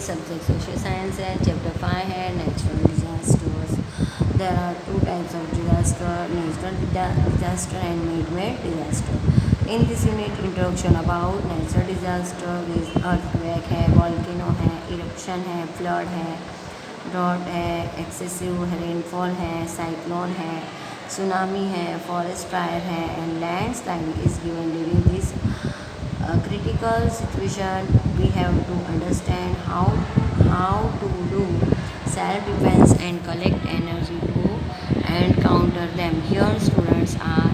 Subject social science है। Chapter 5 है natural disasters. There are two types of disaster, natural disaster and man-made disaster. In this unit introduction about natural disaster is earthquake है, volcano है, eruption है, flood है, drought है, excessive rainfall है, cyclone है, tsunami है, forest fire है and landsliding is given during this critical situation. We have to understand how to do self defense and collect energy to and counter them. Here students are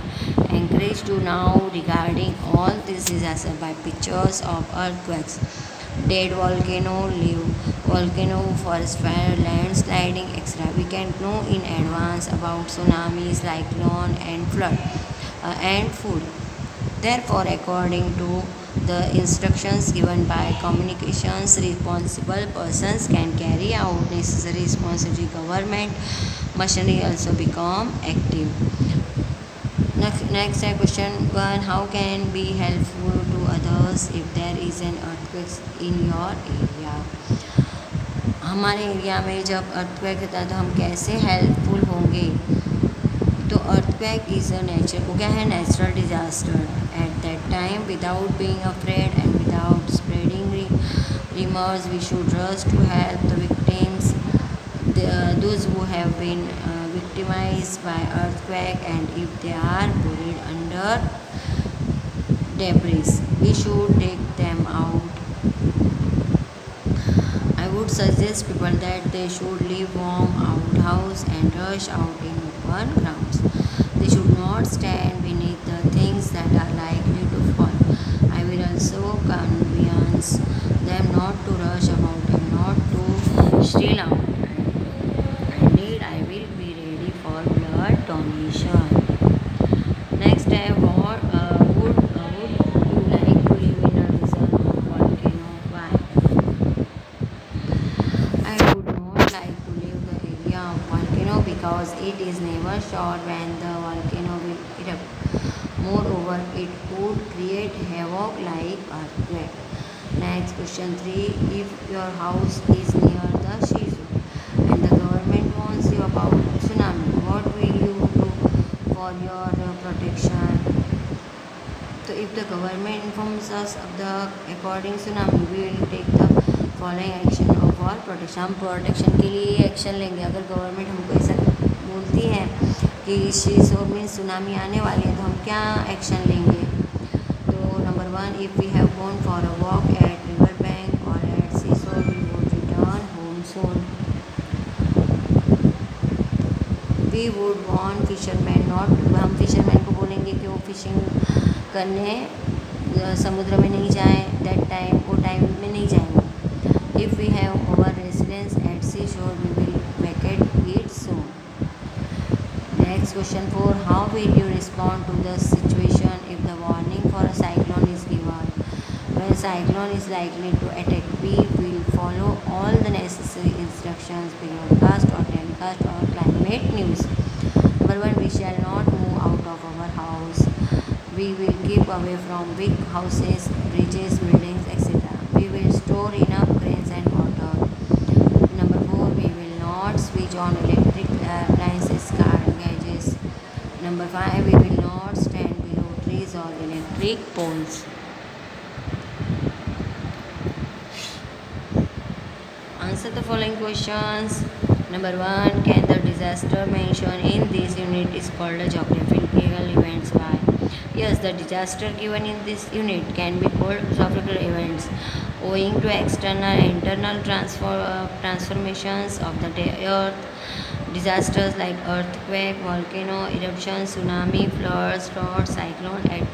encouraged to know regarding all this disaster by pictures of earthquakes, dead volcano, live volcano, forest fire, landsliding, etc. We can know in advance about tsunamis, cyclone and flood and food. Therefore, according to the instructions given by communications responsible persons can carry out necessary responsibility. Government machinery also become active. Next question 1. How can be helpful to others if there is an earthquake in your area? हमारे area में जब earthquake होता है तो हम कैसे helpful होंगे? तो अर्थक्वेक इज़ अ नेचर वो क्या है? Natural disaster. At that time without being afraid and without spreading rumors we should rush to help the victims, those who have been victimized by earthquake, and if they are buried under debris we should take them out. I would suggest people that they should leave warm outhouse and rush out in open grounds. They should not stand beneath the things that are likely to fall. I will also convince them not to rush about and not to steal out. Indeed, I will be ready for blood donation. Next, would you like to live in a reserve volcano? Why? I would not like to leave the area of volcano because it is never sure when the volcano will erupt. Moreover, it could create havoc like earthquake. Next question 3. If your house is near the seashore and the government warns you about tsunami, what will you do for your protection? So if the government informs us of the according tsunami, we will take the following action of our protection. हम protection के लिए action लेंगे. अगर government हमको ऐसा बोलती है कि शीशोर में सुनामी आने वाली है तो हम क्या एक्शन लेंगे? तो number 1, if we have gone for a walk at river bank और at seashore, we would return home soon. We would warn fishermen not to. हम फिशरमैन को बोलेंगे कि वो फिशिंग करने समुद्र में नहीं जाएं. दैट टाइम वो टाइम में नहीं जाएंगे. If we have our residence at seashore, we will vacate it soon. Next question 4. How will you respond to the situation if the warning for a cyclone is given? When cyclone is likely to attack, we will follow all the necessary instructions, broadcast or telecast or climate news. Number 1. We shall not move out of our house. We will keep away from big houses, bridges, buildings, etc. We will store enough grains and water. Number 4. We will not switch on electric appliances, car gadgets. Number 5. We will not stand below trees or electric poles. Answer the following questions. Number 1. Can the disaster mentioned in this unit is called a geographical events? Why? Yes, the disaster given in this unit can be called geographical events owing to external and internal transformations of the earth. Disasters like earthquake, volcano, eruption, tsunami, floods, drought, cyclone, and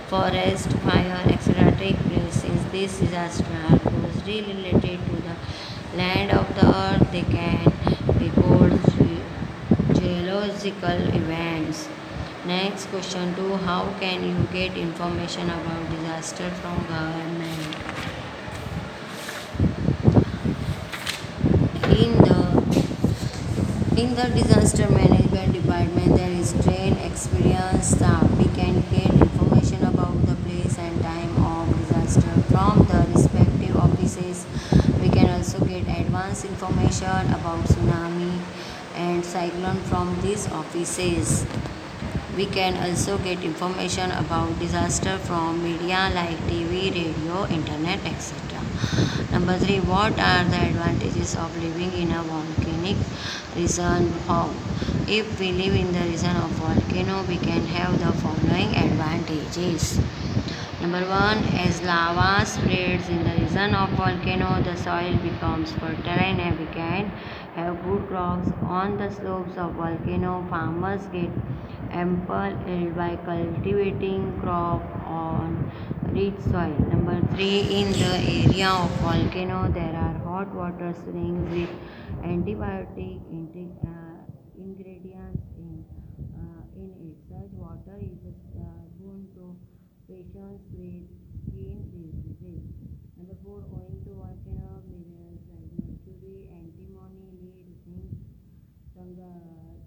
forest fire, etc. take place. Since these disasters are closely related to the land of the earth, they can be called geological events. Next question 2. How can you get information about disaster from government? In the disaster management department there is trained experienced staff. We can get information about the place and time of disaster from the respective offices We can also get advanced information about tsunami and cyclone from these offices. We can also get information about disaster from media like TV, radio, internet, etc. Number 3. What are the advantages of living in a volcanic region? How? If we live in the region of volcano, we can have the following advantages. Number 1. As lava spreads in the region of volcano, the soil becomes fertile and we can have good crops on the slopes of volcano. Farmers get ample yield by cultivating crop on rich soil. Number 3. In the area of volcano, there are hot water springs with antibiotic ingredients in it. Such water is boon to patients with skin diseases. Number 4. Owing to volcanic minerals like mercury, antimony, lead, zinc,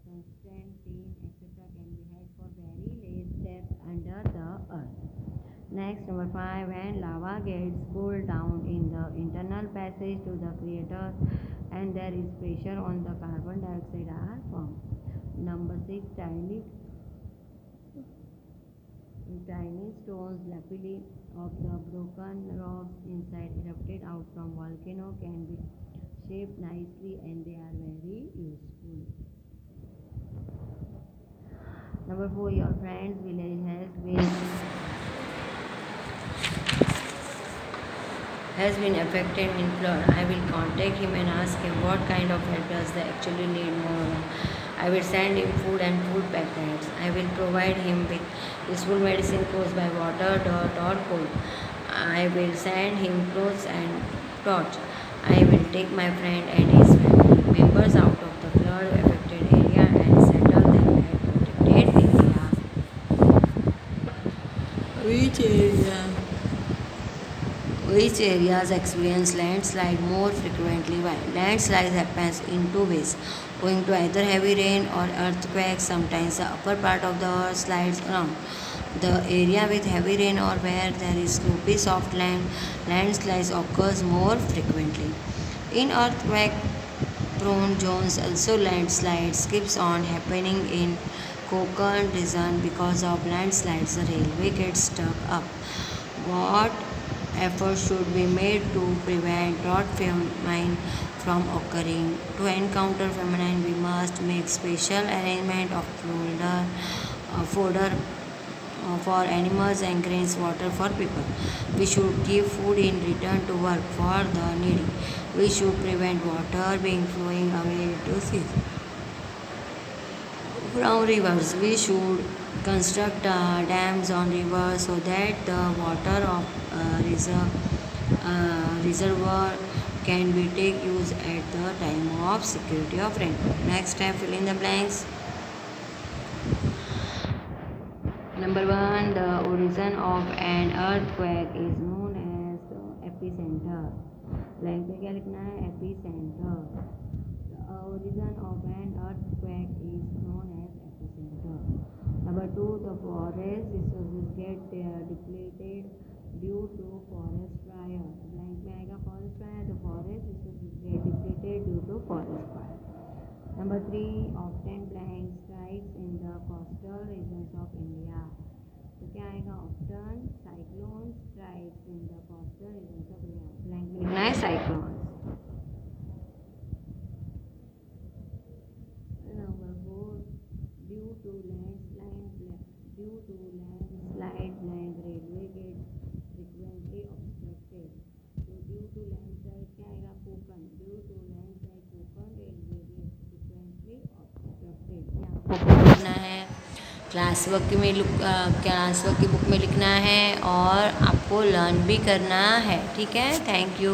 tungsten, tin, etc. can be had for very less depth under the earth. Next, number 5. When lava gets cooled down in the internal passage to the crater and there is pressure on the carbon dioxide are formed. Number 6. Tiny stones, lapilli, of the broken rocks inside erupted out from volcano can be shaped nicely and they are very useful. Number 4. Your friend's village has been affected in flood. I will contact him and ask him what kind of help does they actually need more. I will send him food and food packets. I will provide him with useful medicine caused by water, dirt or cold. I will send him clothes and torch. I will take my friend and his family members out of the flood affected area and settle them at protected area. Which area? Which areas experience landslide more frequently? Why? Landslide happens in two ways. Owing to either heavy rain or earthquakes, sometimes the upper part of the earth slides around. The area with heavy rain or where there is slopy soft land, landslides occurs more frequently. In earthquake prone zones, also landslides keeps on happening in Konkan region because of landslides. The railway gets stuck up. What efforts should be made to prevent drought famine from occurring? To encounter famine, we must make special arrangement of fodder for animals and grains, water for people. We should give food in return to work for the needy. We should prevent water being flowing away to sea from rivers. We should construct dams on rivers so that the water of reservoir can be take use at the time of security of rain. Next step, fill in the blanks. Number 1. The origin of an earthquake is known as epicenter. Blank पे क्या लिखना है? Epicenter. The origin of an earthquake is known as epicenter. Number 2. The forest resources get depleted due to forest fire. Blank में आएगा forest fire. The forest resources get depleted due to forest fire. Number 3. Often blank strikes in the coastal regions of India. तो क्या आएगा? Often cyclone strikes in the coastal regions of India. Blank में लिखना है cyclones. Number 4. Due to landslide, blank railway gets frequently obstructed. So due to landslide क्या आएगा? Konkan. Due to landslide Konkan railway gets frequently obstructed. ये आपको लिखना है, class work की बुक में लिखना है और आपको लर्न भी करना है. ठीक है. Thank you.